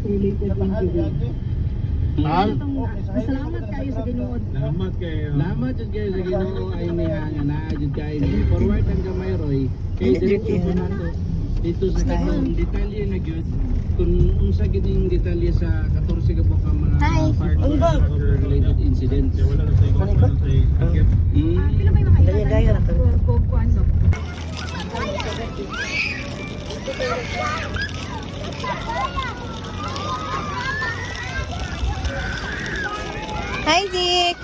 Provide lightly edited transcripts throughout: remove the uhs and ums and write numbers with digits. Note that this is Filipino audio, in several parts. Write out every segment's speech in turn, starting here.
related injury. Mahal? Salamat kayo sa Ginoo. Salamat kayo. Salamat jud kayo sa Ginoo ay niya nga naa jud kayo ni forward ang gamay Roy. Kay dito nato dito sa kanong detalye na gyud kung unsa gid yung detalye sa 14 ka buka mga part related incidents. Wala na tayo. Wala na tayo. Pila may mga Daya na to. kuando. Hi, Dick.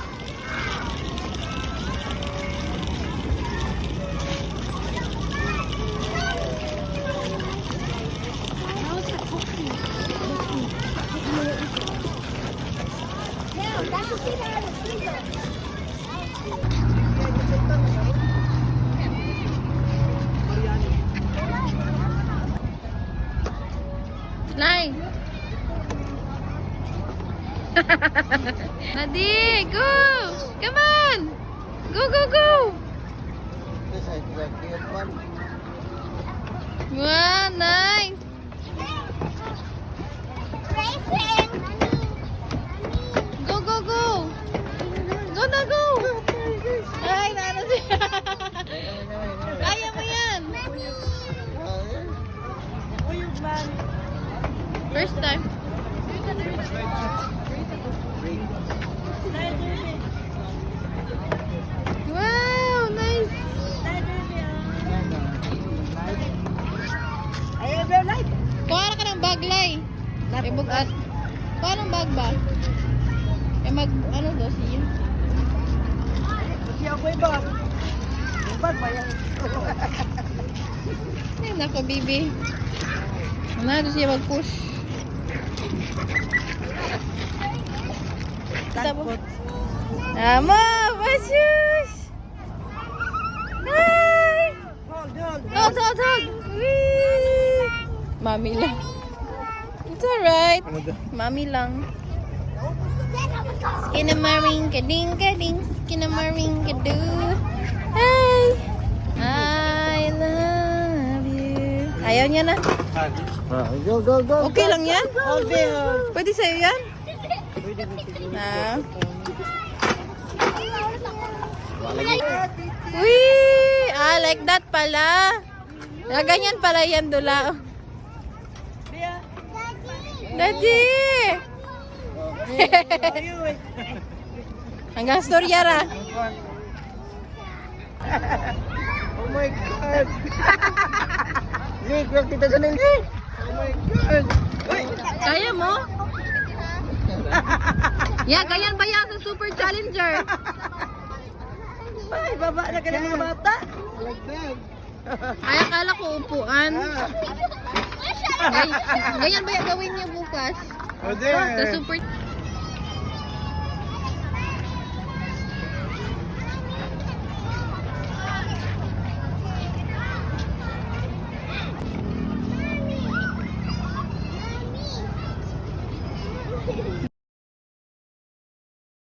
Lai. Nadi, go! Come on! Go, go, go! Wow, nice! Go, go, go! Go na, go! Ay, naano siya! Kaya mo yan! First time. Wow, nice. Kuha ka ng bag, Lai. Ay, bugat. Kuha ng bag ba? Eh, ano daw siya? Siya ko iba. Bag ba yan? Ay, nako, bibi. Ano siya mag-push? Takot. Tama, basyus! Hi! Hold. Hold! Whee! Mami lang. It's alright. Mami lang. Kinamaring kading kading. Kinamaring kadu. Hi! I love you. Ayaw niya na. Go, go, go. Okay lang yan? Hold it. Pwede sa'yo yan? Na. Wee! Ah, like that pala. Ganyan pala yan, Dula. Daddy! Hanggang storya ra. Oh my God. Nick, wag kita sa nilsi. Oh my God. Kaya mo? Yeah, ganyan ba yan sa Super Challenger? Ay, baba na ka ng mga bata. Ay, akala ko upuan. Ganyan ba yan gawin niya bukas? Sa Super...